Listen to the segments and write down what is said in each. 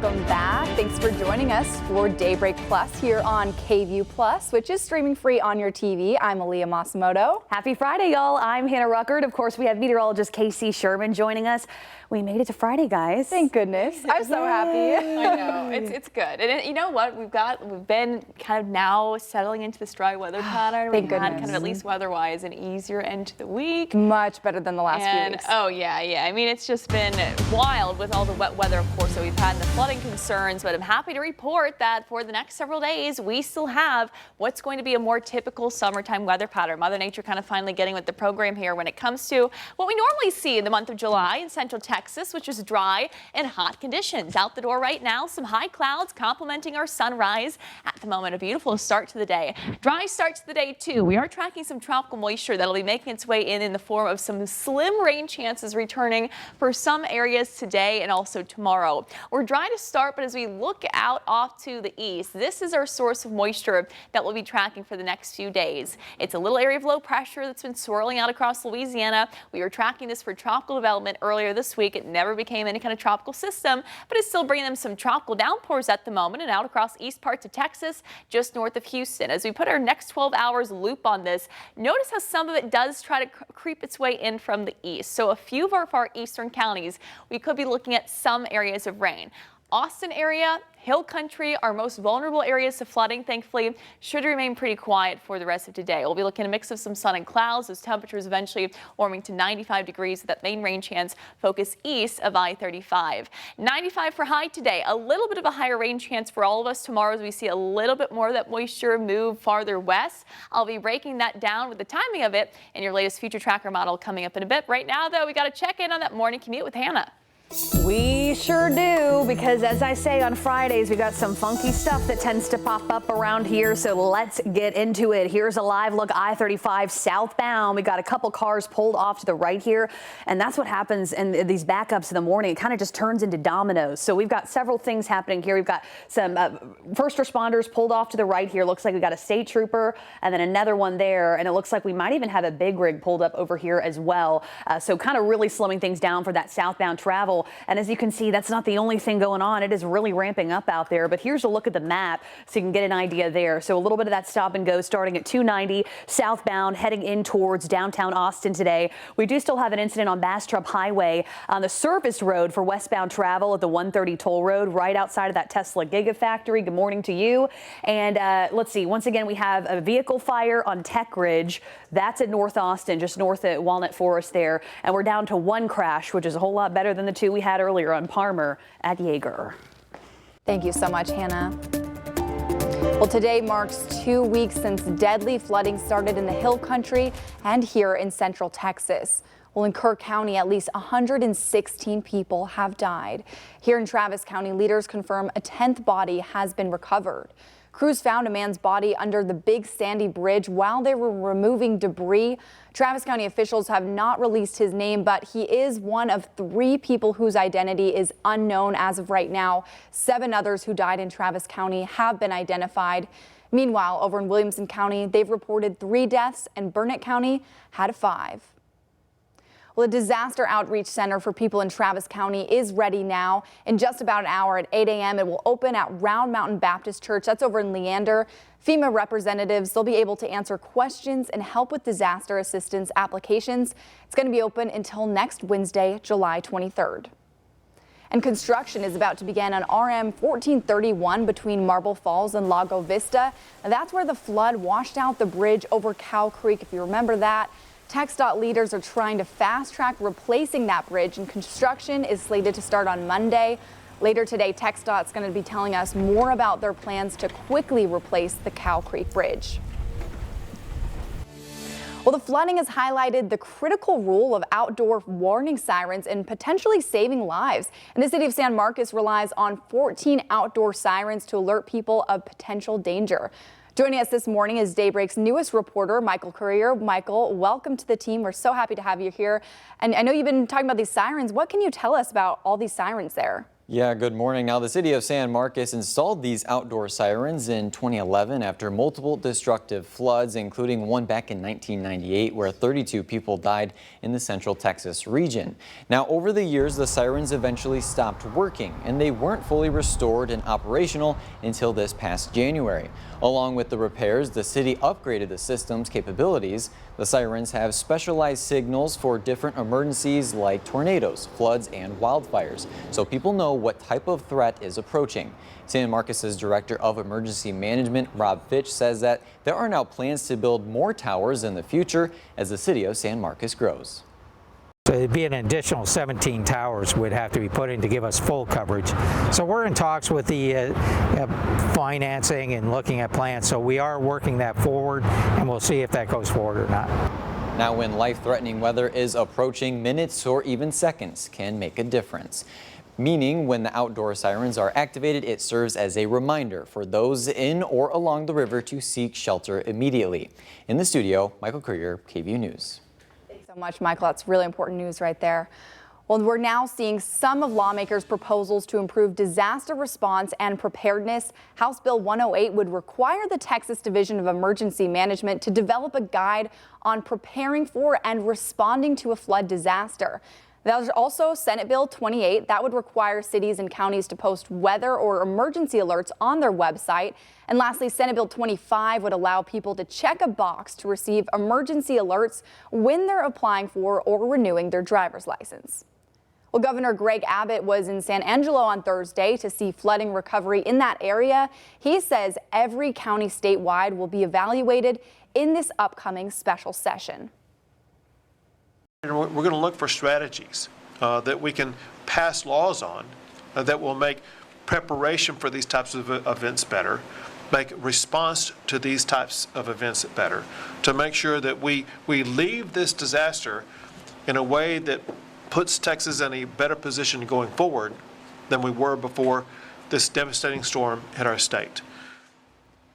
welcome back. Thanks for joining us for Daybreak Plus here on KVUE Plus, which is streaming free on your TV. I'm Aaliyah Masamoto. Happy Friday, y'all. I'm Hannah Ruckert. Of course, we have meteorologist Casey Sherman joining us. We made it to Friday, guys. Thank goodness. I'm so happy. I know. It's good. And you know what? We've been kind of now settling into this dry weather pattern. Thank We've had goodness. kind of, at least weather-wise, an easier end to the week. Much better than the last few weeks. Oh, yeah. I mean, it's just been wild with all the wet weather, of course, that we've had and the flooding concerns. But I'm happy to report that for the next several days, we still have what's going to be a more typical summertime weather pattern. Mother Nature kind of finally getting with the program here when it comes to what we normally see in the month of July in central Texas, which is dry and hot conditions. Out the door right now, some high clouds complementing our sunrise. At the moment, a beautiful start to the day. Dry start to the day, too. We are tracking some tropical moisture that'll be making its way in the form of some slim rain chances returning for some areas today and also tomorrow. We're dry to start, but as we look out off to the east, this is our source of moisture that we'll be tracking for the next few days. It's a little area of low pressure that's been swirling out across Louisiana. We were tracking this for tropical development earlier this week. It never became any kind of tropical system, but it's still bringing them some tropical downpours at the moment and out across east parts of Texas, just north of Houston. As we put our next 12 hours loop on this, notice how some of it does try to creep its way in from the east. So a few of our far eastern counties, we could be looking at some areas of rain. Austin area, Hill Country, our most vulnerable areas to flooding, thankfully, should remain pretty quiet for the rest of today. We'll be looking at a mix of some sun and clouds as temperatures eventually warming to 95 degrees with that main rain chance focus east of I-35. 95 for high today. A little bit of a higher rain chance for all of us tomorrow as we see a little bit more of that moisture move farther west. I'll be breaking that down with the timing of it in your latest future tracker model coming up in a bit. Right now, though, we got to check in on that morning commute with Hannah. We sure do, because as I say on Fridays, we got some funky stuff that tends to pop up around here, so let's get into it. Here's a live look, I-35 southbound. We got a couple cars pulled off to the right here, and that's what happens in these backups in the morning. It kind of just turns into dominoes. So we've got several things happening here. We've got some first responders pulled off to the right here. Looks like we got a state trooper and then another one there, and it looks like we might even have a big rig pulled up over here as well. So kind of really slowing things down for that southbound travel. And as you can see, that's not the only thing going on. It is really ramping up out there. But here's a look at the map so you can get an idea there. So a little bit of that stop and go starting at 290 southbound heading in towards downtown Austin today. We do still have an incident on Bastrop Highway on the service road for westbound travel at the 130 toll road right outside of that Tesla Gigafactory. Good morning to you. And let's see. Once again, we have a vehicle fire on Tech Ridge. That's at North Austin, just north at Walnut Forest there. And we're down to one crash, which is a whole lot better than the two we had earlier on Palmer at Yeager. Thank you so much, Hannah. Well, today marks 2 weeks since deadly flooding started in the Hill Country and here in central Texas. Well, in Kerr County, at least 116 people have died. Here in Travis County, leaders confirm a 10th body has been recovered. Crews found a man's body under the Big Sandy Bridge while they were removing debris. Travis County officials have not released his name, but he is one of 3 people whose identity is unknown as of right now. 7 others who died in Travis County have been identified. Meanwhile, over in Williamson County, they've reported 3 deaths, and Burnett County had 5. Well, a disaster outreach center for people in Travis County is ready now. In just about an hour at 8 a.m., it will open at Round Mountain Baptist Church. That's over in Leander. FEMA representatives, they'll be able to answer questions and help with disaster assistance applications. It's going to be open until next Wednesday, July 23rd. And construction is about to begin on RM 1431 between Marble Falls and Lago Vista. Now, that's where the flood washed out the bridge over Cow Creek, if you remember that. TxDOT leaders are trying to fast-track replacing that bridge, and construction is slated to start on Monday. Later today, TxDOT is going to be telling us more about their plans to quickly replace the Cow Creek Bridge. Well, the flooding has highlighted the critical role of outdoor warning sirens in potentially saving lives. And the city of San Marcos relies on 14 outdoor sirens to alert people of potential danger. Joining us this morning is Daybreak's newest reporter, Michael Courier. Michael, welcome to the team. We're so happy to have you here. And I know you've been talking about these sirens. What can you tell us about all these sirens there? Yeah, good morning. Now, the city of San Marcos installed these outdoor sirens in 2011 after multiple destructive floods, including one back in 1998 where 32 people died in the central Texas region. Now, over the years, the sirens eventually stopped working and they weren't fully restored and operational until this past January. Along with the repairs, the city upgraded the system's capabilities. The sirens have specialized signals for different emergencies like tornadoes, floods, and wildfires, so people know what type of threat is approaching. San Marcos's Director of Emergency Management, Rob Fitch, says that there are now plans to build more towers in the future as the city of San Marcos grows. So it'd be an additional 17 towers would have to be put in to give us full coverage. So we're in talks with the financing and looking at plans. So we are working that forward, and we'll see if that goes forward or not. Now, when life-threatening weather is approaching, minutes or even seconds can make a difference. Meaning when the outdoor sirens are activated, it serves as a reminder for those in or along the river to seek shelter immediately. In the studio, Michael Krieger, KVUE News. Thanks so much, Michael. That's really important news right there. Well, we're now seeing some of lawmakers' proposals to improve disaster response and preparedness. House Bill 108 would require the Texas Division of Emergency Management to develop a guide on preparing for and responding to a flood disaster. There's also Senate Bill 28 that would require cities and counties to post weather or emergency alerts on their website. And lastly, Senate Bill 25 would allow people to check a box to receive emergency alerts when they're applying for or renewing their driver's license. Well, Governor Greg Abbott was in San Angelo on Thursday to see flooding recovery in that area. He says every county statewide will be evaluated in this upcoming special session. And we're going to look for strategies that we can pass laws on that will make preparation for these types of events better, make response to these types of events better, to make sure that we leave this disaster in a way that puts Texas in a better position going forward than we were before this devastating storm hit our state.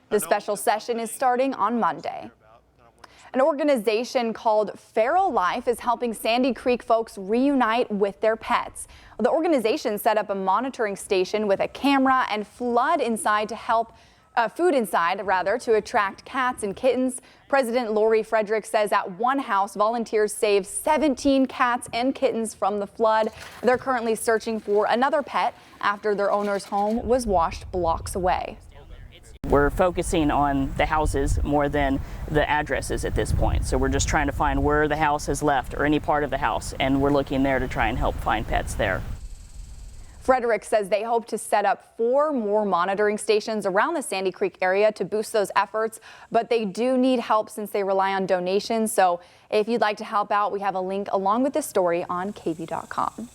The special session is starting on Monday. An organization called Feral Life is helping Sandy Creek folks reunite with their pets. The organization set up a monitoring station with a camera and food inside to attract cats and kittens. President Lori Frederick says at one house, volunteers saved 17 cats and kittens from the flood. They're currently searching for another pet after their owner's home was washed blocks away. We're focusing on the houses more than the addresses at this point. So we're just trying to find where the house has left or any part of the house, and we're looking there to try and help find pets there. Frederick says they hope to set up 4 more monitoring stations around the Sandy Creek area to boost those efforts, but they do need help since they rely on donations. So if you'd like to help out, we have a link along with this story on KVUE.com.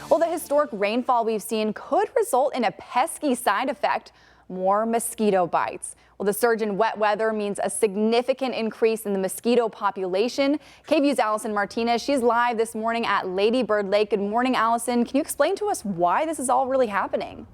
Well, the historic rainfall we've seen could result in a pesky side effect: more mosquito bites. Well, the surge in wet weather means a significant increase in the mosquito population. KVUE's Allison Martinez, she's live this morning at Lady Bird Lake. Good morning, Allison. Can you explain to us why this is all really happening?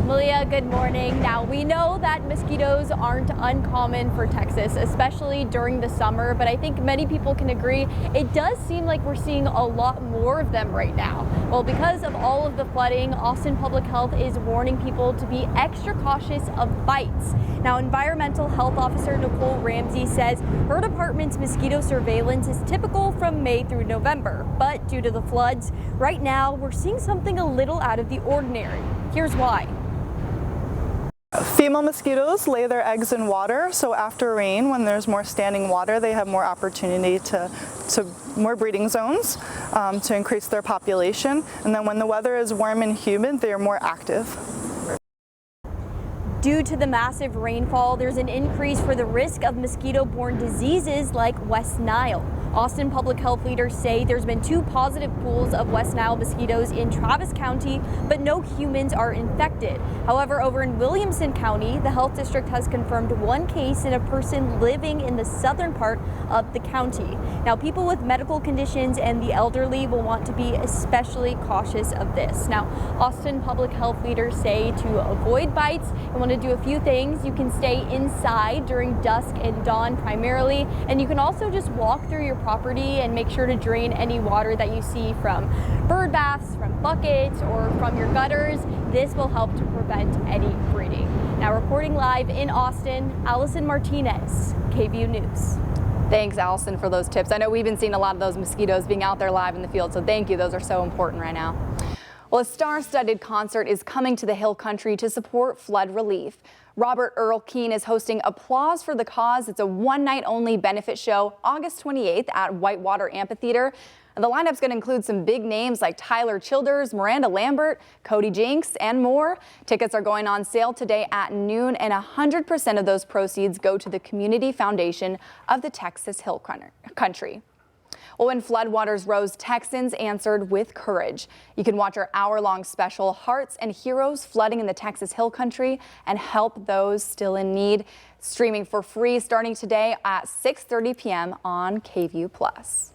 Malia, good morning. Now, we know that mosquitoes aren't uncommon for Texas, especially during the summer, but I think many people can agree it does seem like we're seeing a lot more of them right now. Well, because of all of the flooding, Austin Public Health is warning people to be extra cautious of bites. Now, Environmental Health Officer Nicole Ramsey says her department's mosquito surveillance is typical from May through November, but due to the floods, right now we're seeing something a little out of the ordinary. Here's why. Female mosquitoes lay their eggs in water, so after rain, when there's more standing water, they have more opportunity to more breeding zones to increase their population. And then when the weather is warm and humid, they are more active. Due to the massive rainfall, there's an increase for the risk of mosquito-borne diseases like West Nile. Austin public health leaders say there's been 2 positive pools of West Nile mosquitoes in Travis County, but no humans are infected. However, over in Williamson County, the health district has confirmed 1 case in a person living in the southern part of the county. Now, people with medical conditions and the elderly will want to be especially cautious of this. Now, Austin public health leaders say to avoid bites and want want to do a few things. You can stay inside during dusk and dawn primarily, and you can also just walk through your property and make sure to drain any water that you see from bird baths, from buckets, or from your gutters. This will help to prevent any breeding. Now reporting live in Austin, Allison Martinez, KVUE News. Thanks, Allison, for those tips. I know we've been seeing a lot of those mosquitoes being out there live in the field, so thank you. Those are so important right now. Well, a star-studded concert is coming to the Hill Country to support flood relief. Robert Earl Keen is hosting Applause for the Cause. It's a one-night-only benefit show August 28th at Whitewater Amphitheater. And the lineup's going to include some big names like Tyler Childers, Miranda Lambert, Cody Jinks, and more. Tickets are going on sale today at noon, and 100% of those proceeds go to the Community Foundation of the Texas Hill Country. Well, when floodwaters rose, Texans answered with courage. You can watch our hour-long special, Hearts and Heroes Flooding in the Texas Hill Country, and help those still in need. Streaming for free starting today at 6:30 p.m. on KVUE+.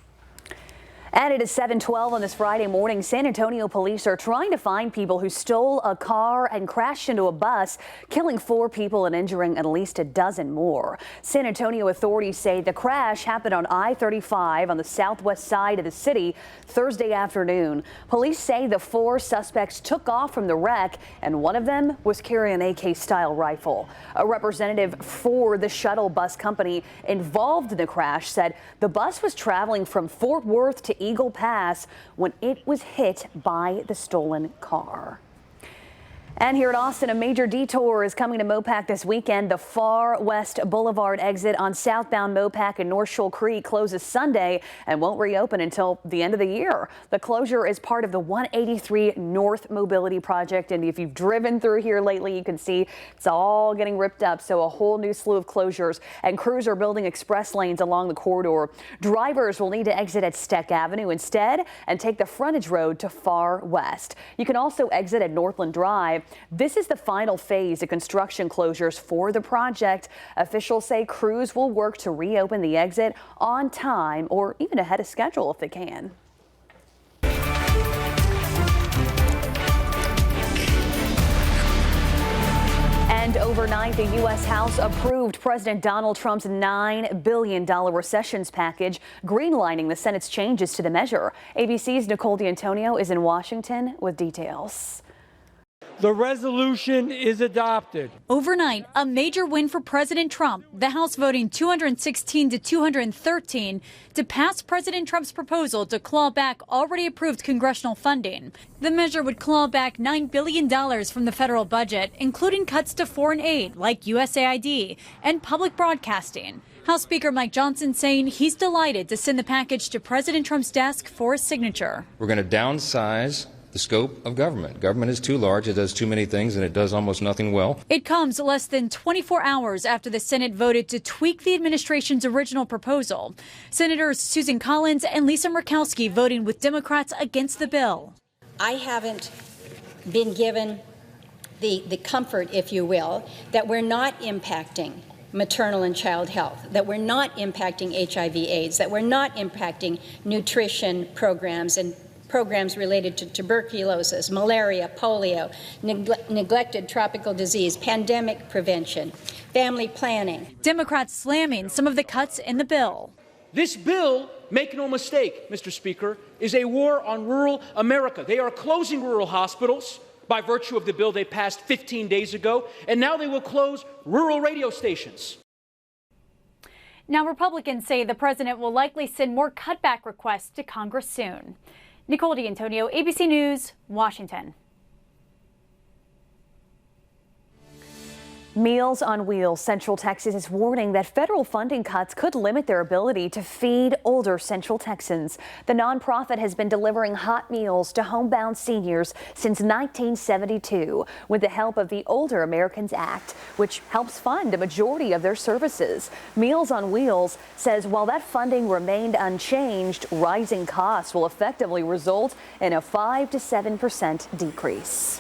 And it is 7:12 on this Friday morning. San Antonio police are trying to find people who stole a car and crashed into a bus, killing 4 people and injuring at least a dozen more. San Antonio authorities say the crash happened on I-35 on the southwest side of the city Thursday afternoon. Police say the 4 suspects took off from the wreck, and one of them was carrying an AK-style rifle. A representative for the shuttle bus company involved in the crash said the bus was traveling from Fort Worth to Eagle Pass when it was hit by the stolen car. And here at Austin, a major detour is coming to Mopac this weekend. The Far West Boulevard exit on southbound Mopac and North Shoal Creek closes Sunday and won't reopen until the end of the year. The closure is part of the 183 North Mobility Project, and if you've driven through here lately, you can see it's all getting ripped up, so a whole new slew of closures, and crews are building express lanes along the corridor. Drivers will need to exit at Steck Avenue instead and take the frontage road to Far West. You can also exit at Northland Drive. This is the final phase of construction closures for the project. Officials say crews will work to reopen the exit on time or even ahead of schedule if they can. And overnight, the U.S. House approved President Donald Trump's $9 billion recessions package, greenlighting the Senate's changes to the measure. ABC's Nicole D'Antonio is in Washington with details. The resolution is adopted. Overnight, a major win for President Trump, the House voting 216 to 213 to pass President Trump's proposal to claw back already approved congressional funding. The measure would claw back $9 billion from the federal budget, including cuts to foreign aid like USAID and public broadcasting. House Speaker Mike Johnson saying he's delighted to send the package to President Trump's desk for a signature. We're going to downsize the scope of government. Government is too large, it does too many things, and it does almost nothing well. It comes less than 24 hours after the Senate voted to tweak the administration's original proposal. Senators Susan Collins and Lisa Murkowski voting with Democrats against the bill. I haven't been given the comfort, if you will, that we're not impacting maternal and child health, that we're not impacting HIV/AIDS, that we're not impacting nutrition programs and programs related to tuberculosis, malaria, polio, neglected tropical disease, pandemic prevention, family planning. Democrats slamming some of the cuts in the bill. This bill, make no mistake, Mr. Speaker, is a war on rural America. They are closing rural hospitals by virtue of the bill they passed 15 days ago, and now they will close rural radio stations. Now, Republicans say the president will likely send more cutback requests to Congress soon. Nicole D'Antonio, ABC News, Washington. Meals on Wheels Central Texas is warning that federal funding cuts could limit their ability to feed older Central Texans. The nonprofit has been delivering hot meals to homebound seniors since 1972 with the help of the Older Americans Act, which helps fund a majority of their services. Meals on Wheels says while that funding remained unchanged, rising costs will effectively result in a 5 to 7% decrease.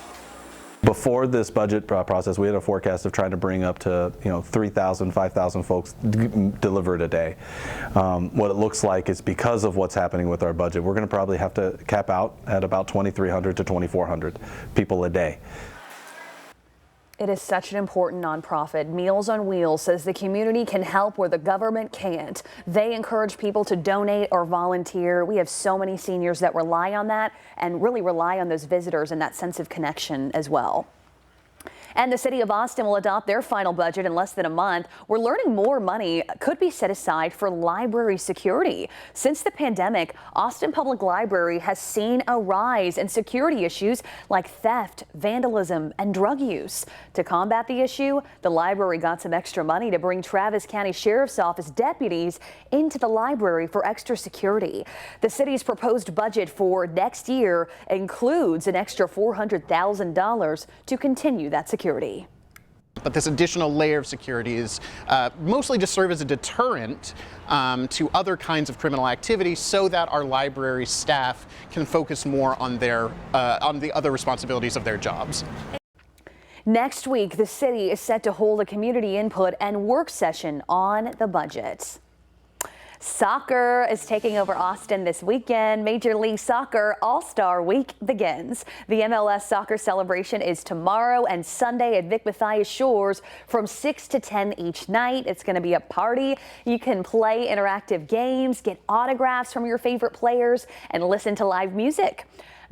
Before this budget process, we had a forecast of trying to bring up to 3,000, 5,000 folks delivered a day. What it looks like is because of what's happening with our budget, we're going to probably have to cap out at about 2,300 to 2,400 people a day. It is such an important nonprofit. Meals on Wheels says the community can help where the government can't. They encourage people to donate or volunteer. We have so many seniors that rely on that and really rely on those visitors and that sense of connection as well. And the city of Austin will adopt their final budget in less than a month. We're learning more money could be set aside for library security. Since the pandemic, Austin Public Library has seen a rise in security issues like theft, vandalism, and drug use. To combat the issue, the library got some extra money to bring Travis County Sheriff's Office deputies into the library for extra security. The city's proposed budget for next year includes an extra $400,000 to continue that security. But this additional layer of security is mostly to serve as a deterrent to other kinds of criminal activity so that our library staff can focus more on the other responsibilities of their jobs. Next week, the city is set to hold a community input and work session on the budget. Soccer is taking over Austin this weekend. Major League Soccer All-Star Week begins. The MLS Soccer Celebration is tomorrow and Sunday at Vic Mathias Shores from 6 to 10 each night. It's going to be a party. You can play interactive games, get autographs from your favorite players, and listen to live music.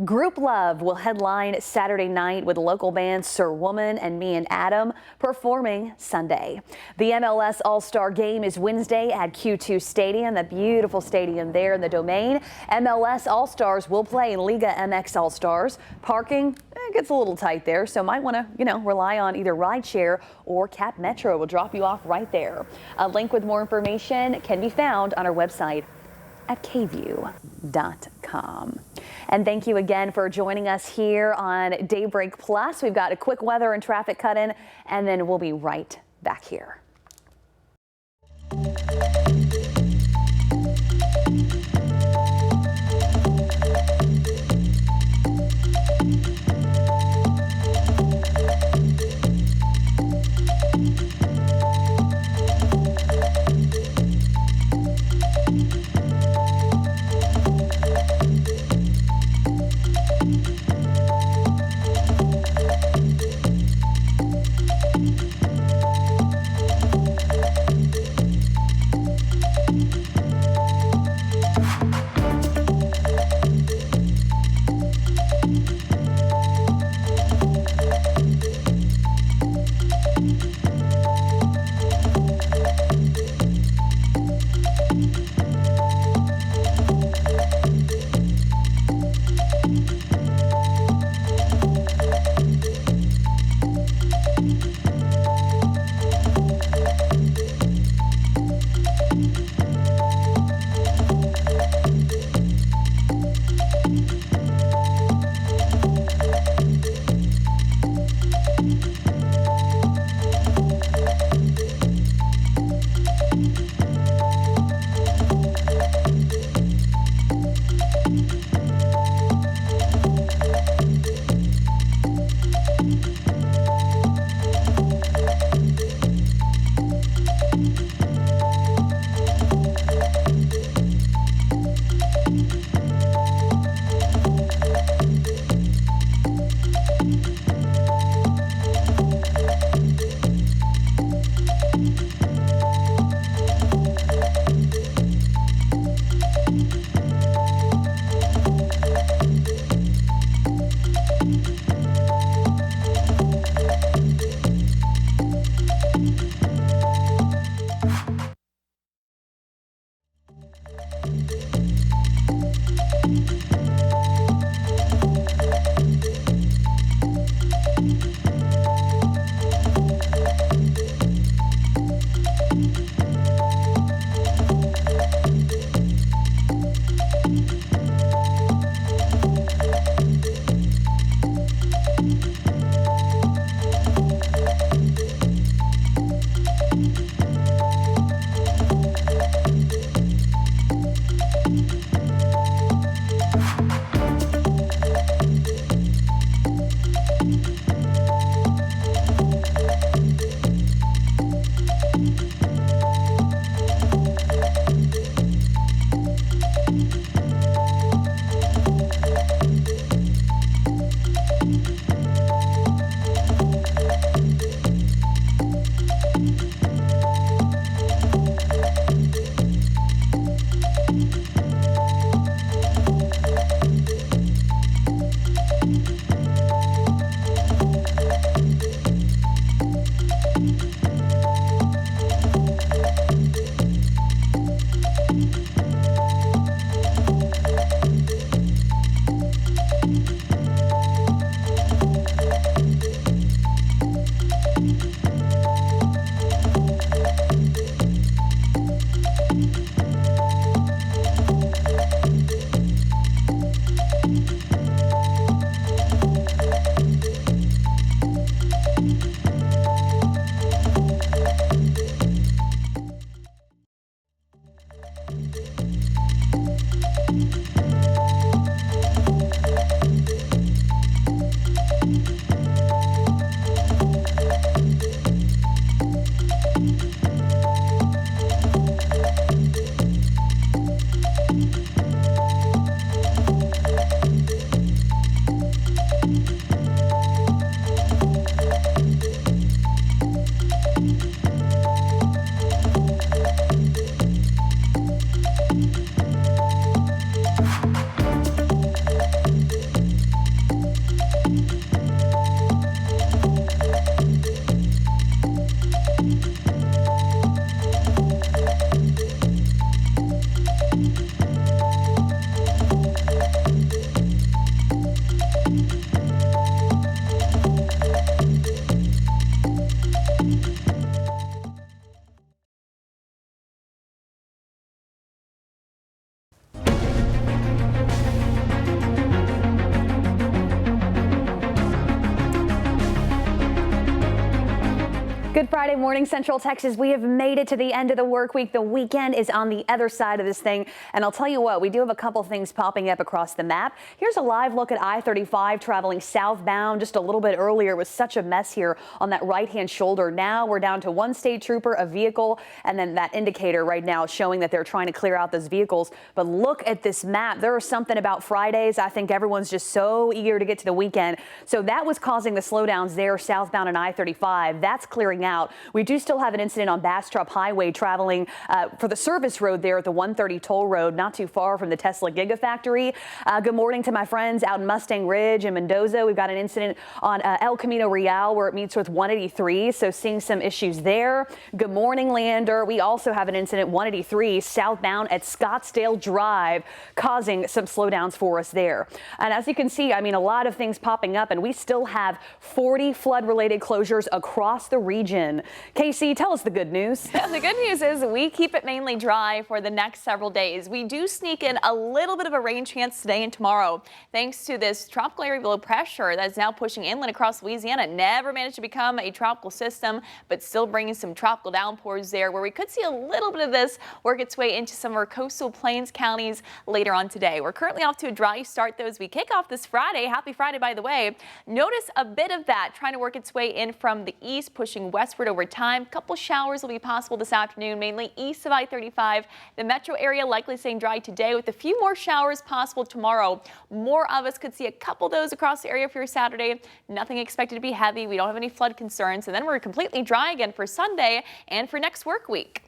Group Love will headline Saturday night with local bands Sir Woman and Me and Adam performing Sunday. The MLS All-Star Game is Wednesday at Q2 Stadium, the beautiful stadium there in the Domain. MLS All-Stars will play in Liga MX All-Stars. Parking gets a little tight there, so might want to, rely on either rideshare or Cap Metro will drop you off right there. A link with more information can be found on our website at KVUE.com. And thank you again for joining us here on Daybreak Plus. We've got a quick weather and traffic cut-in, and then we'll be right back here. Good Friday morning, Central Texas. We have made it to the end of the work week. The weekend is on the other side of this thing. And I'll tell you what, we do have a couple things popping up across the map. Here's a live look at I-35 traveling southbound. Just a little bit earlier, it was such a mess here on that right-hand shoulder. Now we're down to one state trooper, a vehicle, and then that indicator right now showing that they're trying to clear out those vehicles. But look at this map. There is something about Fridays. I think everyone's just so eager to get to the weekend. So that was causing the slowdowns there southbound on I-35. That's clearing out. We do still have an incident on Bastrop Highway traveling for the service road there at the 130 toll road, not too far from the Tesla Gigafactory. Good morning to my friends out in Mustang Ridge and Mendoza. We've got an incident on El Camino Real where it meets with 183, so seeing some issues there. Good morning, Leander. We also have an incident 183 southbound at Scottsdale Drive, causing some slowdowns for us there. And as you can see, I mean, a lot of things popping up, and we still have 40 flood-related closures across the region. Casey, tell us the good news. The good news is we keep it mainly dry for the next several days. We do sneak in a little bit of a rain chance today and tomorrow, thanks to this tropical area of low pressure that's now pushing inland across Louisiana. Never managed to become a tropical system, but still bringing some tropical downpours there, where we could see a little bit of this work its way into some of our coastal plains counties later on today. We're currently off to a dry start, though, as we kick off this Friday. Happy Friday, by the way. Notice a bit of that trying to work its way in from the east, pushing westward over time. Couple showers will be possible this afternoon, mainly east of I-35. The metro area likely staying dry today, with a few more showers possible tomorrow. More of us could see a couple of those across the area for your Saturday. Nothing expected to be heavy. We don't have any flood concerns. And then we're completely dry again for Sunday and for next work week.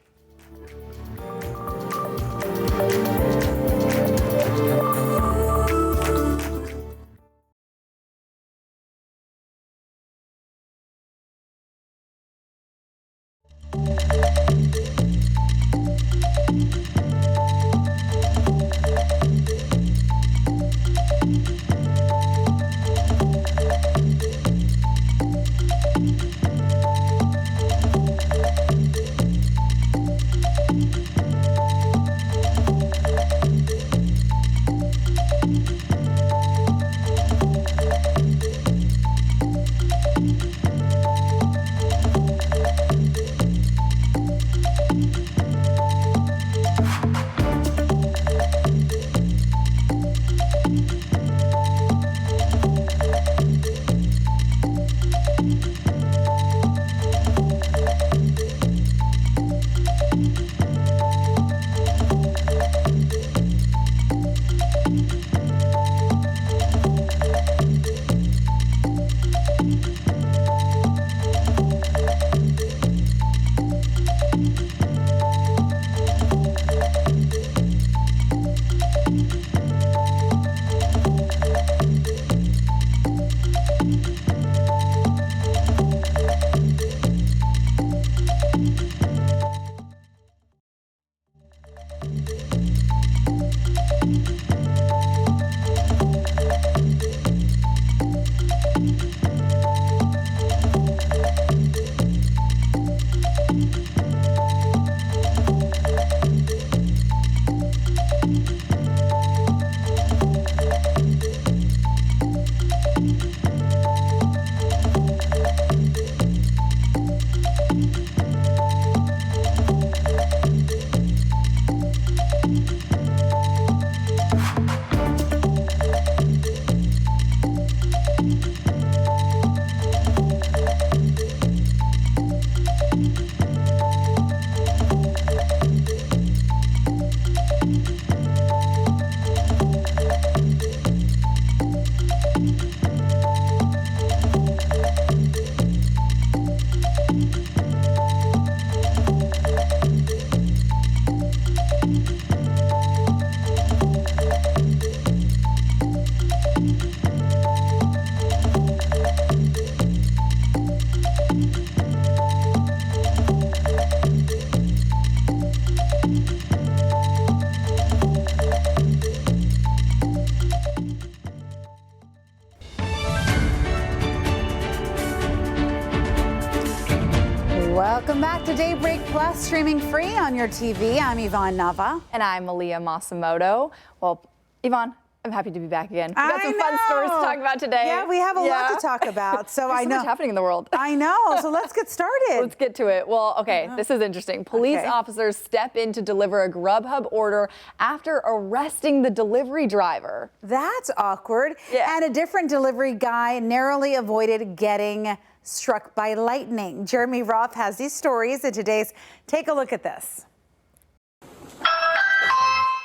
Welcome back to Daybreak Plus, streaming free on your TV. I'm Yvonne Nava. And I'm Malia Masamoto. Well, Yvonne, I'm happy to be back again. We got some fun stories to talk about today. Yeah, we have a lot to talk about. So I know. There's so much happening in the world. I know. So let's get started. Let's get to it. Well, okay, this is interesting. Police officers step in to deliver a Grubhub order after arresting the delivery driver. That's awkward. Yeah. And a different delivery guy narrowly avoided getting struck by lightning. Jeremy Roth has these stories in today's Take a Look at This.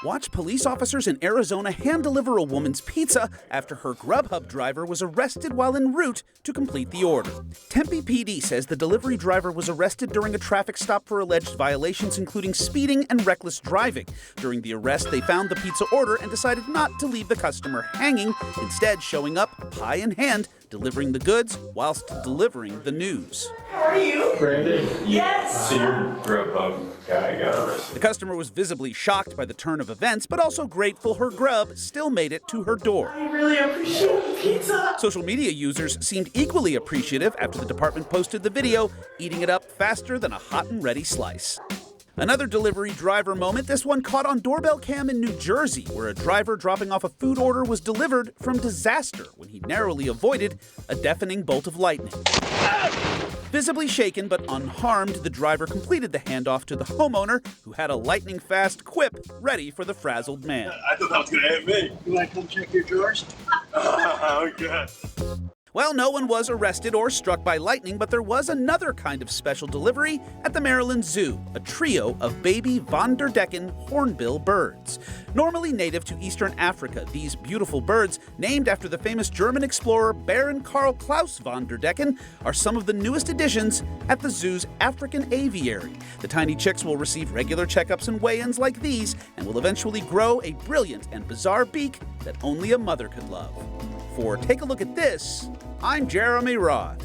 Watch police officers in Arizona hand deliver a woman's pizza after her Grubhub driver was arrested while en route to complete the order. Tempe PD says the delivery driver was arrested during a traffic stop for alleged violations including speeding and reckless driving. During the arrest, they found the pizza order and decided not to leave the customer hanging, instead showing up pie in hand, delivering the goods whilst delivering the news. How are you? Brandon? Yes! So your Grubhub guy got arrested. The customer was visibly shocked by the turn of events, but also grateful her grub still made it to her door. I really appreciate the pizza. Social media users seemed equally appreciative after the department posted the video, eating it up faster than a hot and ready slice. Another delivery driver moment, this one caught on doorbell cam in New Jersey, where a driver dropping off a food order was delivered from disaster when he narrowly avoided a deafening bolt of lightning. Visibly shaken but unharmed, the driver completed the handoff to the homeowner, who had a lightning-fast quip ready for the frazzled man. I thought that was going to hit me. You want to come check your drawers? Oh, good. Well, no one was arrested or struck by lightning, but there was another kind of special delivery at the Maryland Zoo, a trio of baby von der Decken hornbill birds. Normally native to eastern Africa, these beautiful birds, named after the famous German explorer Baron Karl Klaus von der Decken, are some of the newest additions at the zoo's African aviary. The tiny chicks will receive regular checkups and weigh-ins like these, and will eventually grow a brilliant and bizarre beak that only a mother could love. For Take a Look at This, I'm Jeremy Roth.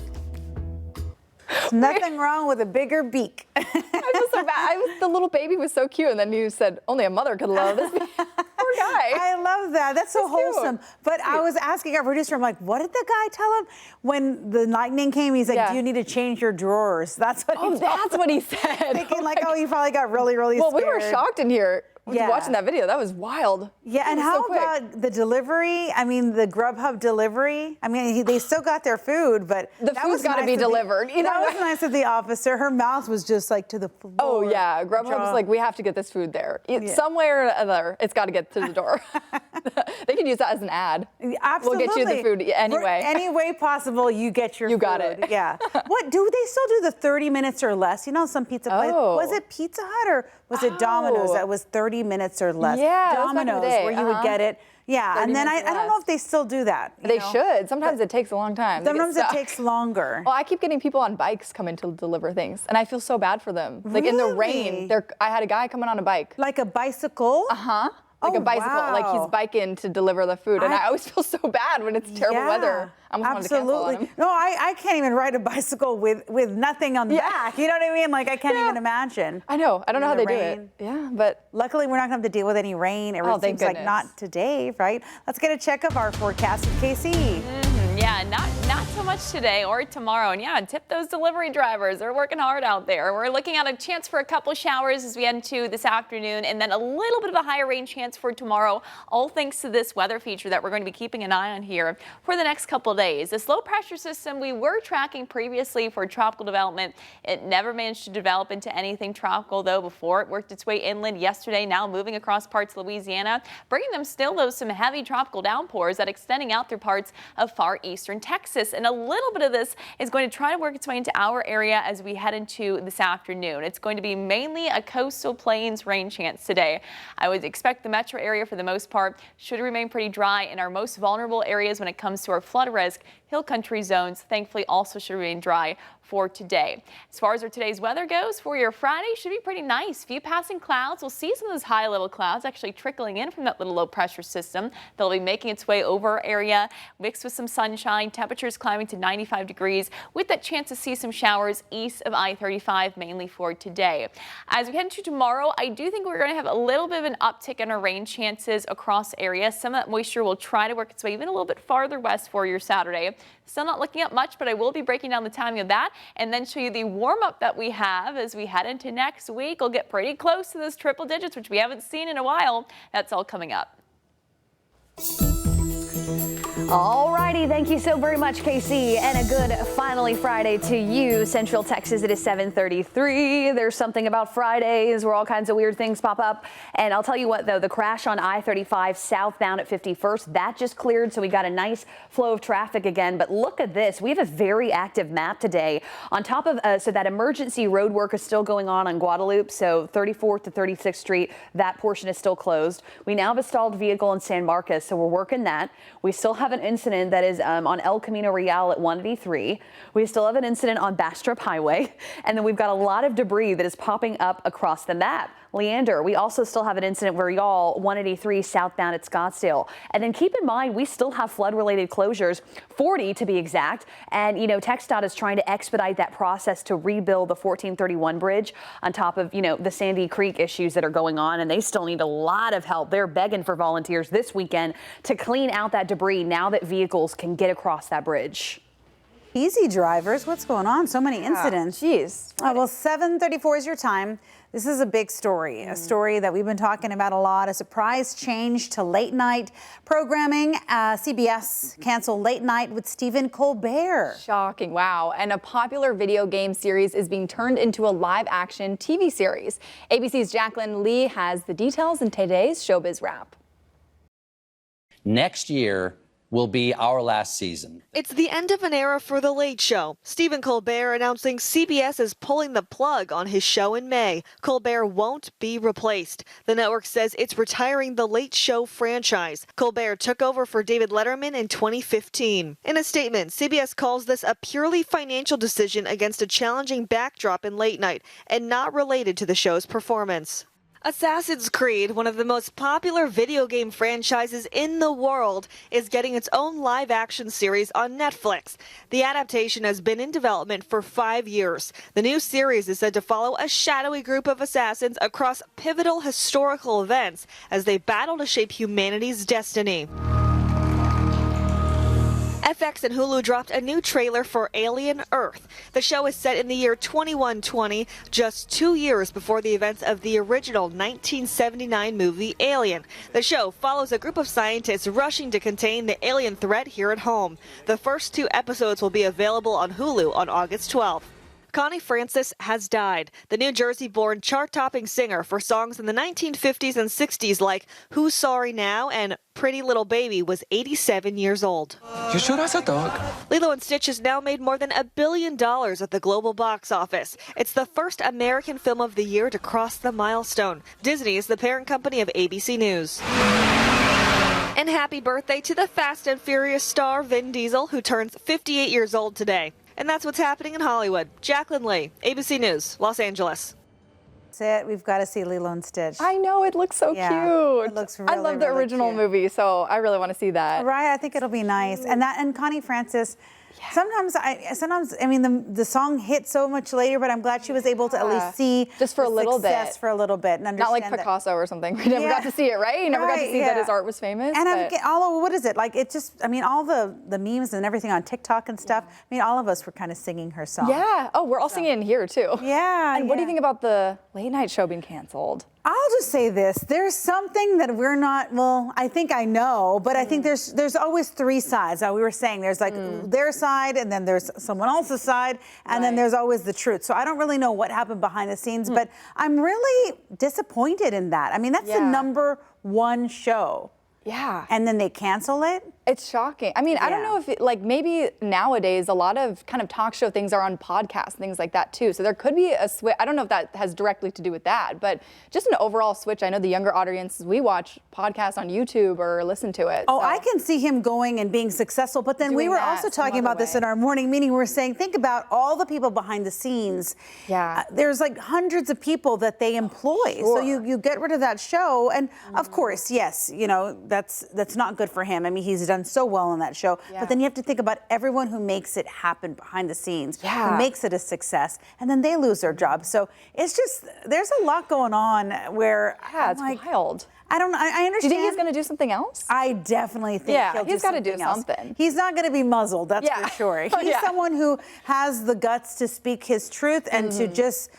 There's nothing wrong with a bigger beak. I feel so bad. The little baby was so cute, and then you said only a mother could love this. Poor guy. I love that. That's so wholesome. But I was asking our producer, I'm like, what did the guy tell him when the lightning came? He's like, do you need to change your drawers? That's what he that's what he said. Thinking like, oh, you probably got really, really scared. Well, we were shocked in here. Watching that video, that was wild. Yeah, and how about the delivery? I mean, the Grubhub delivery. I mean, they still got their food, but the food's got to be delivered. You know, that was nice of the officer. Her mouth was just like to the floor. Oh yeah, Grubhub was like, we have to get this food there. Somewhere or other, it's got to get to the door. They can use that as an ad. Absolutely. We'll get you the food anyway. Any way possible, you get your food. You got it. Yeah. What do they still do the 30 minutes or less? You know, some pizza places. Was it Pizza Hut or was it Domino's that was 30 minutes or less? Yeah, Domino's, where you would get it. Yeah, and then I don't know if they still do that. They should. Sometimes it takes a long time. Sometimes it takes longer. Well, I keep getting people on bikes coming to deliver things, and I feel so bad for them. Like in the rain, I had a guy coming on a bike. Like a bicycle? Uh-huh. Like a bicycle, like he's biking to deliver the food. And I always feel so bad when it's terrible weather. I almost wanted to cancel on him. No, I can't even ride a bicycle with nothing on the back. You know what I mean? Like I can't even imagine. I know. I don't know how they do it. Yeah, but luckily we're not going to have to deal with any rain. Everything's like not today, right? Let's get a check of our forecast with KC. Yeah, not so much today or tomorrow. And yeah, tip those delivery drivers. They're working hard out there. We're looking at a chance for a couple showers as we head into this afternoon, and then a little bit of a higher rain chance for tomorrow, all thanks to this weather feature that we're going to be keeping an eye on here for the next couple of days. This low pressure system we were tracking previously for tropical development, it never managed to develop into anything tropical though before it worked its way inland yesterday, now moving across parts of Louisiana, bringing them still though some heavy tropical downpours that extending out through parts of far eastern Texas. And a little bit of this is going to try to work its way into our area as we head into this afternoon. It's going to be mainly a coastal plains rain chance today. I would expect the metro area for the most part should remain pretty dry, in our most vulnerable areas when it comes to our flood risk. Hill country zones thankfully also should remain dry for today. As far as our today's weather goes, for your Friday should be pretty nice. Few passing clouds. We'll see some of those high level clouds actually trickling in from that little low pressure system. They'll be making its way over our area, mixed with some sunshine. Temperatures climbing to 95 degrees with that chance to see some showers east of I-35 mainly for today. As we head into tomorrow, I do think we're going to have a little bit of an uptick in our rain chances across areas. Some of that moisture will try to work its way even a little bit farther west for your Saturday. Still not looking up much, but I will be breaking down the timing of that and then show you the warm up that we have as we head into next week. We'll get pretty close to those triple digits, which we haven't seen in a while. That's all coming up. All righty, thank you so very much, Casey, and a good finally Friday to you, Central Texas. It is 7:33. There's something about Fridays where all kinds of weird things pop up. And I'll tell you what, though, the crash on I-35 southbound at 51st, that just cleared, so we got a nice flow of traffic again. But look at this. We have a very active map today. On top of, so that emergency road work is still going on Guadalupe, so 34th to 36th Street, that portion is still closed. We now have a stalled vehicle in San Marcos, so we're working that. We still have an incident that is on El Camino Real at 183. We still have an incident on Bastrop Highway. And then we've got a lot of debris that is popping up across the map. Leander, we also still have an incident where y'all 183 southbound at Scottsdale. And then keep in mind, we still have flood-related closures, 40 to be exact. And, you know, TxDOT is trying to expedite that process to rebuild the 1431 bridge on top of, you know, the Sandy Creek issues that are going on. And they still need a lot of help. They're begging for volunteers this weekend to clean out that debris now that vehicles can get across that bridge. Easy, drivers. What's going on? So many incidents. Jeez. Well, 7:34 is your time. This is a big story, a story that we've been talking about a lot, a surprise change to late night programming. CBS canceled Late Night with Stephen Colbert. Shocking. Wow. And a popular video game series is being turned into a live action TV series. ABC's Jacqueline Lee has the details in today's Showbiz Wrap. Next year will be our last season. It's the end of an era for The Late Show. Stephen Colbert announcing CBS is pulling the plug on his show in May. Colbert won't be replaced. The network says it's retiring the Late Show franchise. Colbert took over for David Letterman in 2015. In a statement, CBS calls this a purely financial decision against a challenging backdrop in late night and not related to the show's performance. Assassin's Creed, one of the most popular video game franchises in the world, is getting its own live-action series on Netflix. The adaptation has been in development for 5 years. The new series is said to follow a shadowy group of assassins across pivotal historical events as they battle to shape humanity's destiny. FX and Hulu dropped a new trailer for Alien Earth. The show is set in the year 2120, just 2 years before the events of the original 1979 movie Alien. The show follows a group of scientists rushing to contain the alien threat here at home. The first 2 episodes will be available on Hulu on August 12th. Connie Francis has died. The New Jersey-born chart-topping singer for songs in the 1950s and 60s like Who's Sorry Now and Pretty Little Baby was 87 years old. You sure that's a dog? Lilo & Stitch has now made more than $1 billion at the global box office. It's the first American film of the year to cross the milestone. Disney is the parent company of ABC News. And happy birthday to the Fast and Furious star Vin Diesel, who turns 58 years old today. And that's what's happening in Hollywood. Jacqueline Lee, ABC News, Los Angeles. That's it. We've got to see Lilo and Stitch. I know, it looks so cute. It looks really, I love the really original cute. movie, so I really want to see that. Right, I think it'll be nice. And Connie Francis, sometimes I mean the song hit so much later, but I'm glad she was able to at least see just for a little bit, for a little bit, and understand. Not like Picasso or something. We never got to see it, right? You never got to see that his art was famous. And all of what is it like? It just, I mean, all the memes and everything on TikTok and stuff. I mean, all of us were kind of singing her song. Yeah. Oh, we're all singing in here too. Yeah. And what do you think about the late night show being canceled? I'll just say this. There's something that we're not, well, I think I know, but I think there's always 3 sides. We were saying there's like their side, and then there's someone else's side, and then there's always the truth. So I don't really know what happened behind the scenes, but I'm really disappointed in that. I mean, that's the #1 show. Yeah. And then they cancel it? It's shocking. I mean, I don't know if maybe nowadays a lot of kind of talk show things are on podcasts, things like that too. So there could be a switch. I don't know if that has directly to do with that, but just an overall switch. I know the younger audiences, we watch podcasts on YouTube or listen to it. Oh, so I can see him going and being successful. But then we were also talking about this in our morning meeting. We were saying, think about all the people behind the scenes. Yeah. There's like hundreds of people that they employ. Sure. So you get rid of that show. And of course, yes, you know, that's not good for him. I mean, he's done so well on that show. But then you have to think about everyone who makes it happen behind the scenes, who makes it a success, and then they lose their job. So it's just, there's a lot going on where it's wild. I don't know. I understand. Do you think he's going to do something else? I definitely think he's got to do something. He's not going to be muzzled, that's for sure. He's someone who has the guts to speak his truth and to just,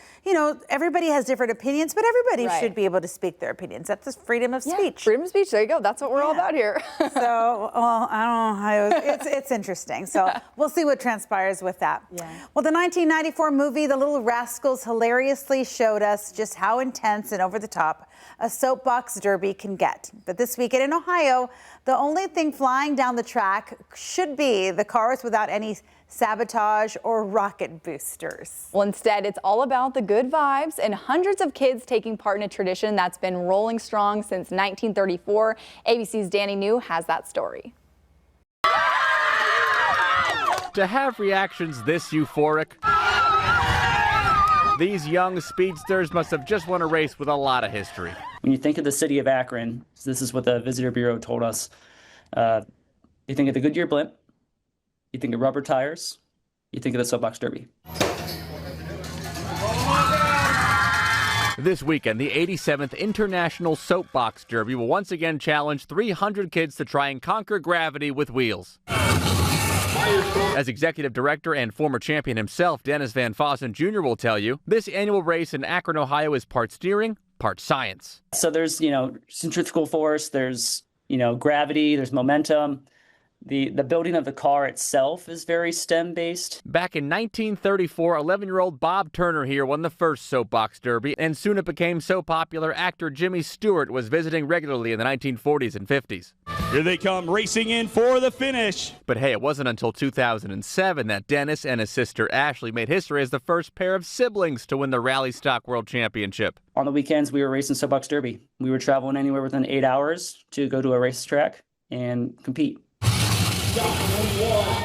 everybody has different opinions, but everybody should be able to speak their opinions. That's the freedom of speech. Freedom of speech. There you go. That's what we're all about here. So, well, I don't know. It's interesting. So we'll see what transpires with that. Yeah. Well, the 1994 movie, The Little Rascals, hilariously showed us just how intense and over the top a soapbox derby can get. But this weekend in Ohio, the only thing flying down the track should be the cars without any sabotage or rocket boosters. Well, instead, it's all about the good vibes and hundreds of kids taking part in a tradition that's been rolling strong since 1934. ABC's Danny New has that story. To have reactions this euphoric, these young speedsters must have just won a race with a lot of history. When you think of the city of Akron, this is what the Visitor Bureau told us, you think of the Goodyear blimp, you think of rubber tires, you think of the soapbox derby. This weekend, the 87th International Soapbox Derby will once again challenge 300 kids to try and conquer gravity with wheels. As executive director and former champion himself, Dennis Van Fossen Jr. will tell you, this annual race in Akron, Ohio is part steering, part science. So there's, centrifugal force, there's, gravity, there's momentum. The building of the car itself is very STEM-based. Back in 1934, 11-year-old Bob Turner here won the first soapbox derby, and soon it became so popular, actor Jimmy Stewart was visiting regularly in the 1940s and 50s. Here they come, racing in for the finish. But hey, it wasn't until 2007 that Dennis and his sister Ashley made history as the first pair of siblings to win the Rally Stock World Championship. On the weekends, we were racing soapbox derby. We were traveling anywhere within 8 hours to go to a racetrack and compete.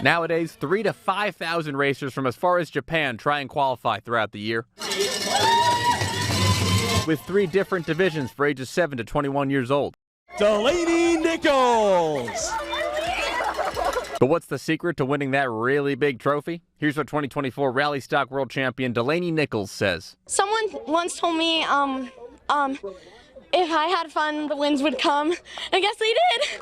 Nowadays, 3,000 to 5,000 racers from as far as Japan try and qualify throughout the year, with 3 different divisions for ages 7 to 21 years old. Delaney Nichols! But what's the secret to winning that really big trophy? Here's what 2024 Rally Stock World Champion Delaney Nichols says. Someone once told me if I had fun, the wins would come. I guess they did.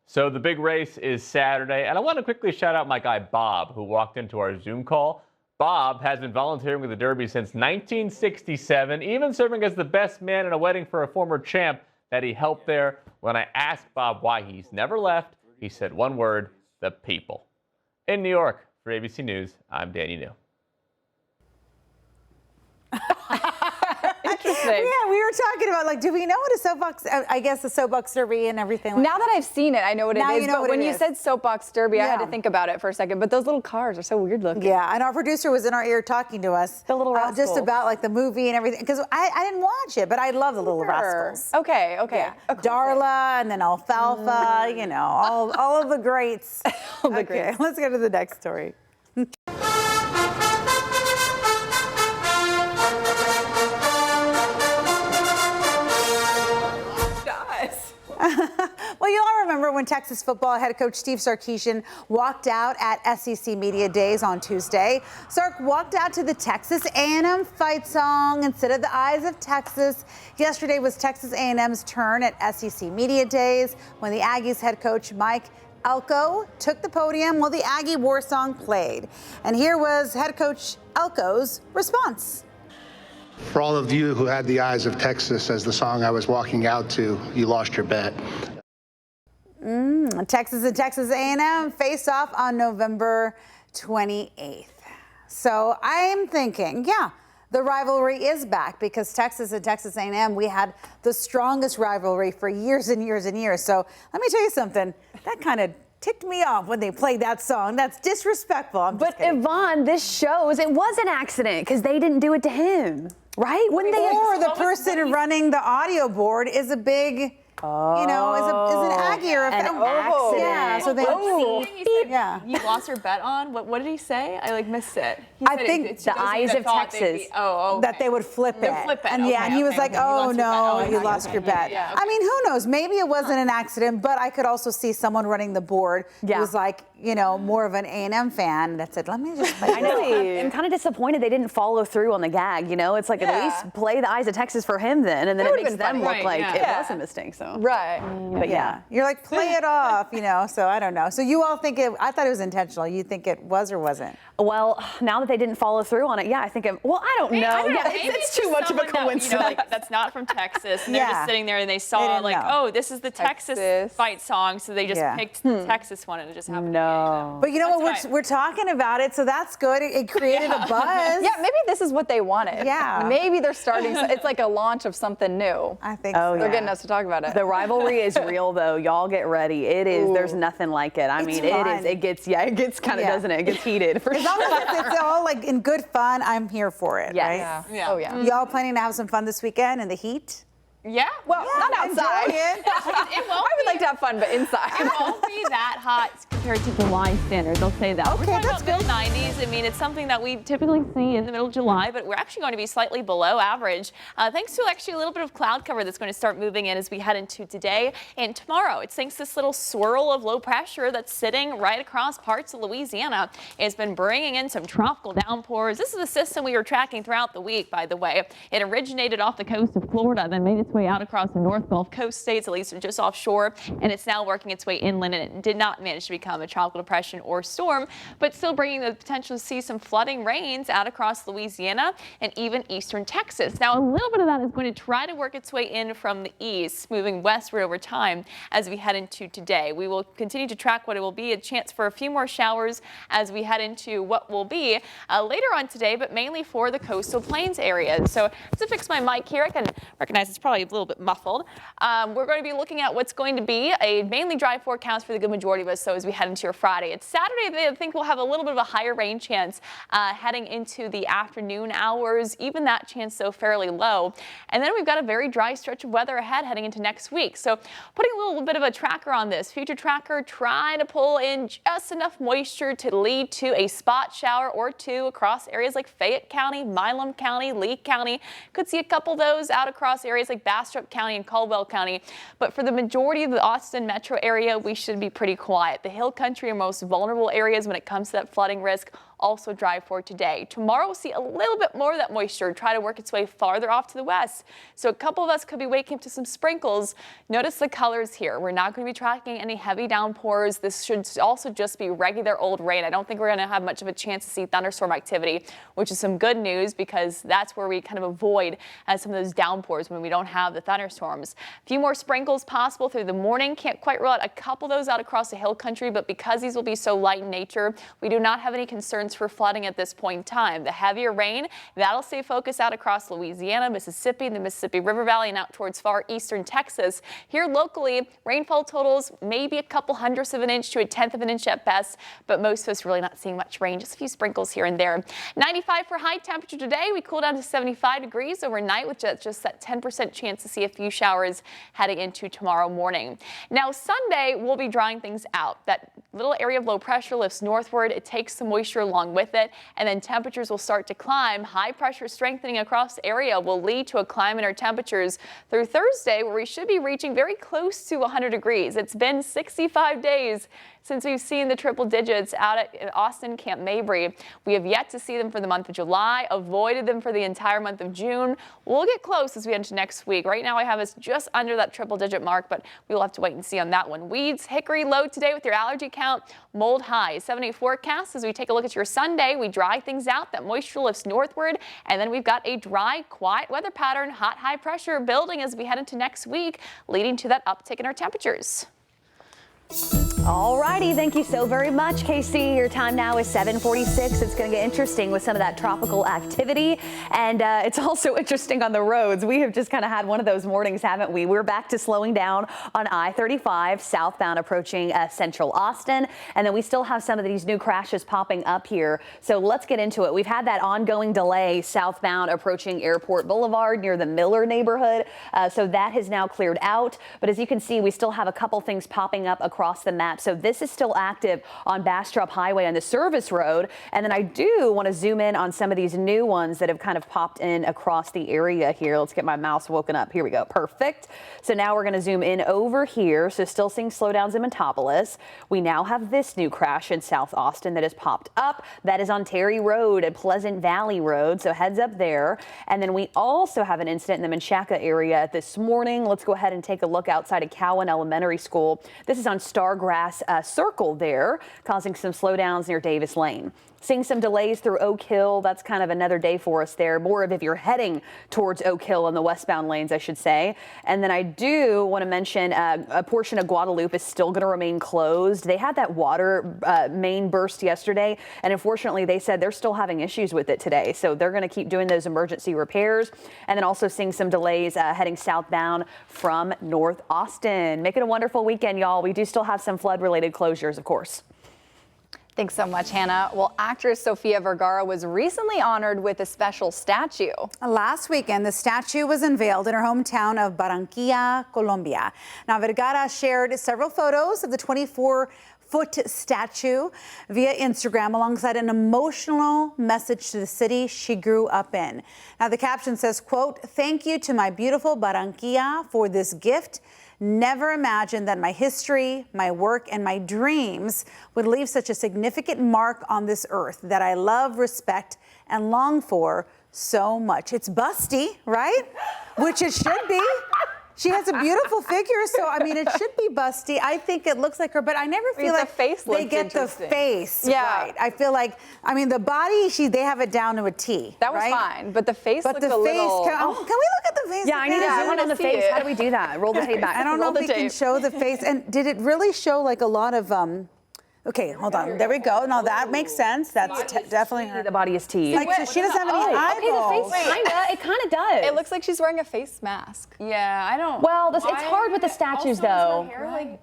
So the big race is Saturday, and I want to quickly shout out my guy Bob, who walked into our Zoom call. Bob has been volunteering with the Derby since 1967, even serving as the best man in a wedding for a former champ that he helped there. When I asked Bob why he's never left, he said one word: the people. In New York, for ABC News, I'm Danny New. Interesting. Yeah, we were talking about, do we know what a soapbox, I guess the soapbox derby and everything. Now that I've seen it, I know what it is. You know but when you said soapbox derby, I had to think about it for a second. But those little cars are so weird looking. Yeah, and our producer was in our ear talking to us. The Little Rascals. Just about the movie and everything. Because I didn't watch it, but I love the Little Rascals. Okay. Yeah. Darla and then Alfalfa, all of the greats. Okay, let's go to the next story. Well, you all remember when Texas football head coach Steve Sarkisian walked out at SEC Media Days on Tuesday. Sark walked out to the Texas A&M fight song instead of the Eyes of Texas. Yesterday was Texas A&M's turn at SEC Media Days when the Aggies head coach Mike Elko took the podium while the Aggie war song played. And here was head coach Elko's response. For all of you who had the Eyes of Texas as the song I was walking out to, you lost your bet. Texas and Texas A&M face off on November 28th. So I'm thinking, the rivalry is back because Texas and Texas A&M, we had the strongest rivalry for years and years and years. So let me tell you something, that kind of ticked me off when they played that song. That's disrespectful. But Yvonne, this shows it was an accident because they didn't do it to him, right? Wouldn't they? Or the person running the audio board is a big, is an Aggie or an accident. Yeah, so they. You lost your bet on? What did he say? I missed it. I think the Eyes of Texas. That they would flip it. Flip it. And and he was like, you lost your bet. Yeah, I mean, who knows? Maybe it wasn't an accident, but I could also see someone running the board who was like, more of an A&M fan that said, let me just play I know. I'm kind of disappointed they didn't follow through on the gag. It's like at least play the Eyes of Texas for him then, and then it makes them look like it was a mistake. So But yeah, you're like, play it off, so I don't know. So you all think I thought it was intentional. You think it was or wasn't? Well, now that they didn't follow through on it, I think I don't know. It's too much of a coincidence. That's not from Texas. And they're just sitting there and they saw this is the Texas fight song. So they just picked the Texas one and it just happened. No. But you know what? We're talking about it, so that's good. It created a buzz. Yeah, maybe this is what they wanted. Yeah. Maybe they're starting. It's like a launch of something new. I think they're getting us to talk about it. The rivalry is real, though. Y'all get ready. It is. There's nothing like it. I mean, it is. It gets kind of, doesn't it? It gets heated for sure. As long as it's all like in good fun, I'm here for it. Yes. Right? Yeah. Oh yeah. Y'all planning to have some fun this weekend in the heat? Yeah. Well, not outside. It won't I would like to have fun, but inside. It won't be that hot compared to July standards. I'll say that. Okay, we're talking that's about mid-90s. I mean, it's something that we typically see in the middle of July, but we're actually going to be slightly below average, thanks to actually a little bit of cloud cover that's going to start moving in as we head into today and tomorrow. It's thanks to this little swirl of low pressure that's sitting right across parts of Louisiana. It's been bringing in some tropical downpours. This is a system we were tracking throughout the week, by the way. It originated off the coast of Florida, then made its way out across the North Gulf Coast states, at least just offshore, and it's now working its way inland, and it did not manage to become a tropical depression or storm, but still bringing the potential to see some flooding rains out across Louisiana and even eastern Texas. Now, a little bit of that is going to try to work its way in from the east, moving westward over time as we head into today. We will continue to track what it will be, a chance for a few more showers as we head into what will be later on today, but mainly for the coastal plains areas. So to fix my mic here, I can recognize it's probably a little bit muffled. We're going to be looking at what's going to be a mainly dry forecast for the good majority of us. So as we head into your Friday, it's Saturday. I think we'll have a little bit of a higher rain chance heading into the afternoon hours. Even that chance, though, fairly low. And then we've got a very dry stretch of weather ahead heading into next week. So putting a little bit of a tracker on this future tracker, trying to pull in just enough moisture to lead to a spot shower or two across areas like Fayette County, Milam County, Lee County. Could see a couple of those out across areas like Bastrop County and Caldwell County. But for the majority of the Austin metro area, we should be pretty quiet. The hill country are most vulnerable areas when it comes to that flooding risk. Also dry for today. Tomorrow we'll see a little bit more of that moisture try to work its way farther off to the west. So a couple of us could be waking up to some sprinkles. Notice the colors here. We're not going to be tracking any heavy downpours. This should also just be regular old rain. I don't think we're going to have much of a chance to see thunderstorm activity, which is some good news because that's where we kind of avoid some of those downpours when we don't have the thunderstorms. A few more sprinkles possible through the morning. Can't quite rule out a couple of those out across the hill country, but because these will be so light in nature, we do not have any concerns for flooding at this point in time. The heavier rain, that'll stay focused out across Louisiana, Mississippi, the Mississippi River Valley, and out towards far eastern Texas. Here locally, rainfall totals maybe a couple hundredths of an inch to a tenth of an inch at best, but most of us really not seeing much rain, just a few sprinkles here and there. 95 for high temperature today. We cool down to 75 degrees overnight with just that 10% chance to see a few showers heading into tomorrow morning. Now Sunday, we'll be drying things out. That little area of low pressure lifts northward. It takes some moisture along with it, and then temperatures will start to climb. High pressure strengthening across the area will lead to a climb in our temperatures through Thursday, where we should be reaching very close to 100 degrees. It's been 65 days since we've seen the triple digits out at Austin, Camp Mabry. We have yet to see them for the month of July, avoided them for the entire month of June. We'll get close as we enter next week. Right now I have us just under that triple digit mark, but we'll have to wait and see on that one. Weeds, hickory low today with your allergy count, mold high. 7-day forecast as we take a look at your Sunday. We dry things out. That moisture lifts northward, and then we've got a dry, quiet weather pattern, hot, high pressure building as we head into next week, leading to that uptick in our temperatures. All righty, thank you so very much, Casey. Your time now is 7:46. It's going to get interesting with some of that tropical activity, and it's also interesting on the roads. We have just kind of had one of those mornings, haven't we? We're back to slowing down on I-35 southbound approaching central Austin, and then we still have some of these new crashes popping up here. So let's get into it. We've had that ongoing delay southbound approaching Airport Boulevard near the Miller neighborhood, so that has now cleared out. But as you can see, we still have a couple things popping up across the map map. So this is still active on Bastrop Highway on the service road. And then I do want to zoom in on some of these new ones that have kind of popped in across the area here. Let's get my mouse woken up. Here we go. Perfect. So now we're going to zoom in over here. So still seeing slowdowns in Metropolis. We now have this new crash in South Austin that has popped up. That is on Terry Road and Pleasant Valley Road. So heads up there. And then we also have an incident in the Menchaca area this morning. Let's go ahead and take a look outside of Cowan Elementary School. This is on Stargrass Circle there, causing some slowdowns near Davis Lane. Seeing some delays through Oak Hill. That's kind of another day for us there. More of if you're heading towards Oak Hill in the westbound lanes, I should say. And then I do want to mention a portion of Guadalupe is still going to remain closed. They had that water main burst yesterday, and unfortunately they said they're still having issues with it today. So they're going to keep doing those emergency repairs. And then also seeing some delays heading southbound from North Austin. Make it a wonderful weekend, y'all. We do still have some flood-related closures, of course. Thanks so much, Hannah. Well, actress Sofia Vergara was recently honored with a special statue. Last weekend, the statue was unveiled in her hometown of Barranquilla, Colombia. Now, Vergara shared several photos of the 24-foot statue via Instagram alongside an emotional message to the city she grew up in. Now, the caption says, quote, "Thank you to my beautiful Barranquilla for this gift. Never imagined that my history, my work, and my dreams would leave such a significant mark on this earth that I love, respect, and long for so much." It's busty, right? Which it should be. She has a beautiful figure, so I mean, it should be busty. I think it looks like her, but I never feel like they get the face right. I feel like, I mean, the body, they have it down to a T. That was fine, but the face looked a little. Can we look at the face? Yeah, I need to zoom on the face. How do we do that? Roll the tape back. I don't know if we can show the face. And did it really show like a lot of Okay, hold on. There we go. No, that makes sense. That's definitely her. The body is T. Like, she doesn't have any eyeballs. Okay, the face it kind of does. It looks like she's wearing a face mask. Yeah, I don't. Well, it's hard with the statues, though. Is her hair like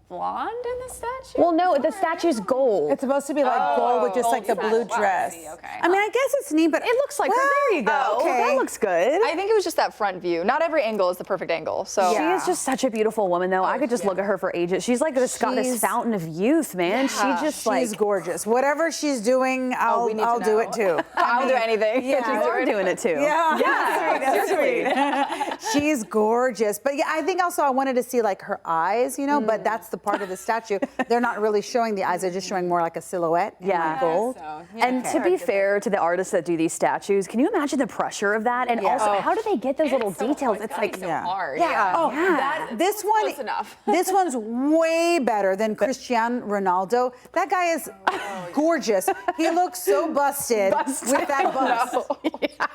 blonde in the statue? Well, no, the statue's gold. It's supposed to be like gold with just like the blue dress. Okay. I mean, I guess it's neat, but it looks like her. There you go. Okay. That looks good. I think it was just that front view. Not every angle is the perfect angle. So she is just such a beautiful woman, though. I could just look at her for ages. She's like this fountain of youth, man. She's gorgeous. Whatever she's doing, I'll do it too. I'll do anything. Yeah, you're doing it too. Yeah, sweet. She's gorgeous. But yeah, I think also I wanted to see like her eyes, you know. But that's the part of the statue. They're not really showing the eyes. They're just showing more like a silhouette. Yeah, gold. And to be fair to the artists that do these statues, can you imagine the pressure of that? And also, how do they get those little details? It's like so hard. Yeah. Oh, this one. Close enough. This one's way better than Cristiano Ronaldo. That guy is gorgeous. He looks so busted with that bust.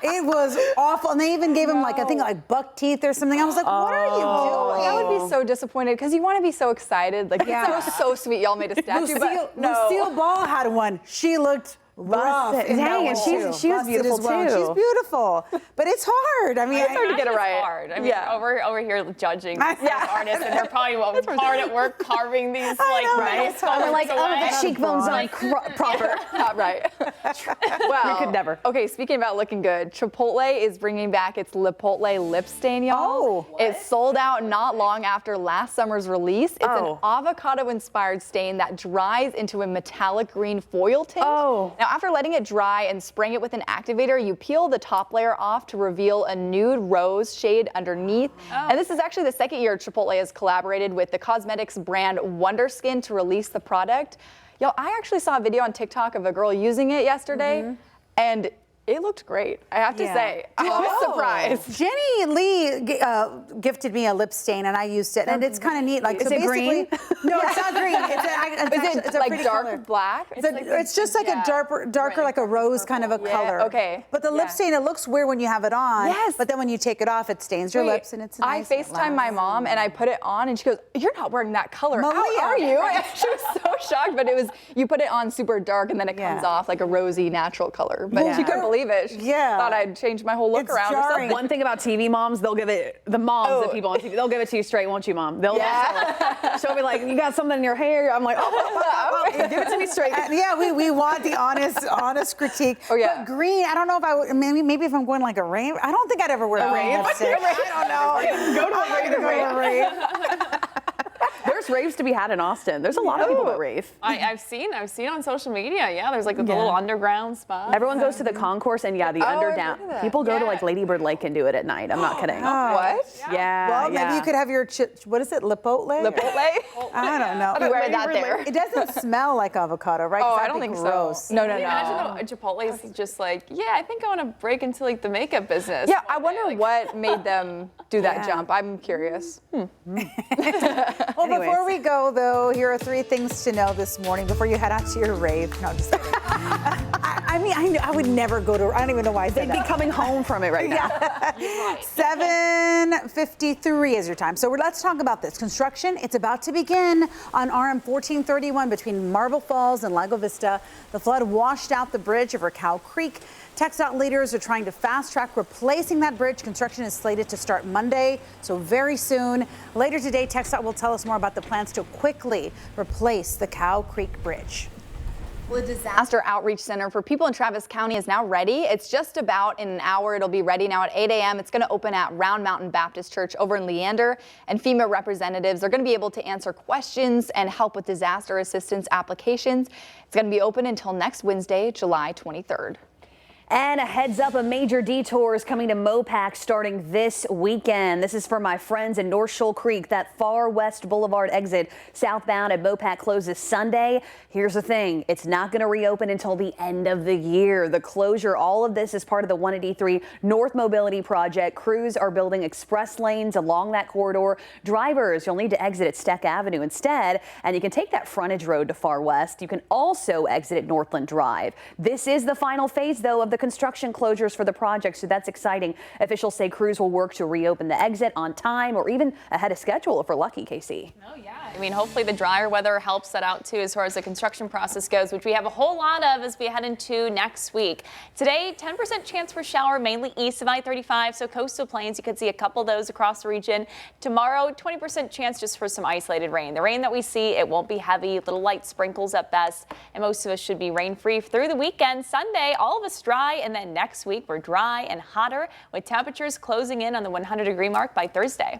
It was awful. And they even gave him like, I think like buck teeth or something. I was like, what are you doing? I would be so disappointed because you want to be so excited. Like, it was so sweet y'all made a statue. Lucille Ball had one. She looked rough. Dang, and she was beautiful too. She's beautiful, but it's hard. I mean, it's hard to get it right. It's hard. I mean, over here judging these artists, and they're probably hard at work carving these And they're like, the cheekbones aren't proper. Not right. Well, we could never. Okay, speaking about looking good, Chipotle is bringing back its Lipotle lip stain, y'all. It sold out not long after last summer's release. It's an avocado-inspired stain that dries into a metallic green foil tint. Now, after letting it dry and spraying it with an activator, you peel the top layer off to reveal a nude rose shade underneath. And this is actually the second year Chipotle has collaborated with the cosmetics brand Wonder Skin to release the product. Y'all, I actually saw a video on TikTok of a girl using it yesterday, and it looked great, I have to say. I was surprised. Jenny Lee gifted me a lip stain, and I used it, and it's kind of neat. Like, is it green? No, it's not green. It's a like pretty dark color. black? It's just like a darker, like a rose kind of a color. Okay. But the lip stain, it looks weird when you have it on. Yes. But then when you take it off, it stains your lips, and it's nice. I FaceTimed my mom, and I put it on, and she goes, "You're not wearing that color. How are you?" She was so shocked, but it was, you put it on super dark, and then it comes off like a rosy, natural color. But she couldn't believe it. She thought I'd change my whole look around or something. One thing about TV moms, they'll give it, the moms, the people on TV, they'll give it to you straight, won't you, Mom? They'll she'll be like, you got something in your hair? I'm like, give it to me straight. We want the honest critique. But green, I don't know if I would, maybe if I'm going like a rave, I don't think I'd ever wear green lipstick. I don't know. Go to a rave. There's most raves to be had in Austin. There's a lot of people that rave. I've seen on social media. Yeah, there's like a little underground spot. Everyone goes to the concourse and the underdown. People go to like Lady Bird Lake and do it at night. I'm not kidding. What? Yeah. Well, maybe you could have your what is it? Lipotle? I don't know. We wear that there. It doesn't smell like avocado, right? Oh, 'Cause I that'd don't be think gross. so. No. Imagine though, Chipotle's just like, yeah, I think I want to break into like the makeup business. Yeah, I wonder what made them do that jump. I'm curious. Well, before we go, though, here are 3 things to know this morning before you head out to your rave. No, just kidding. I mean, I would never go to, I don't even know why I said They'd be coming home from it right now. 7:53 is your time. So let's talk about this. Construction, it's about to begin on RM 1431 between Marble Falls and Lago Vista. The flood washed out the bridge over Cow Creek. TxDOT leaders are trying to fast track replacing that bridge. Construction is slated to start Monday, so very soon. Later today, TxDOT will tell us more about the plans to quickly replace the Cow Creek Bridge. Well, the Disaster Outreach Center for people in Travis County is now ready. It's just about in an hour. It'll be ready now at 8 a.m. It's going to open at Round Mountain Baptist Church over in Leander. And FEMA representatives are going to be able to answer questions and help with disaster assistance applications. It's going to be open until next Wednesday, July 23rd. And a heads up, a major detour is coming to Mopac starting this weekend. This is for my friends in North Shoal Creek. That far west Boulevard exit southbound at Mopac closes Sunday. Here's the thing. It's not going to reopen until the end of the year. The closure, all of this is part of the 183 North Mobility Project. Crews are building express lanes along that corridor. Drivers, you'll need to exit at Steck Avenue instead, and you can take that frontage road to Far West. You can also exit at Northland Drive. This is the final phase, though, of the construction closures for the project, so that's exciting. Officials say crews will work to reopen the exit on time or even ahead of schedule if we're lucky, Casey. Oh, yeah. I mean, hopefully the drier weather helps that out, too, as far as the construction process goes, which we have a whole lot of as we head into next week. Today, 10% chance for shower, mainly east of I-35, so coastal plains. You could see a couple of those across the region. Tomorrow, 20% chance just for some isolated rain. The rain that we see, it won't be heavy, little light sprinkles at best, and most of us should be rain-free through the weekend. Sunday, all of us dry. And then next week, we're dry and hotter with temperatures closing in on the 100-degree mark by Thursday.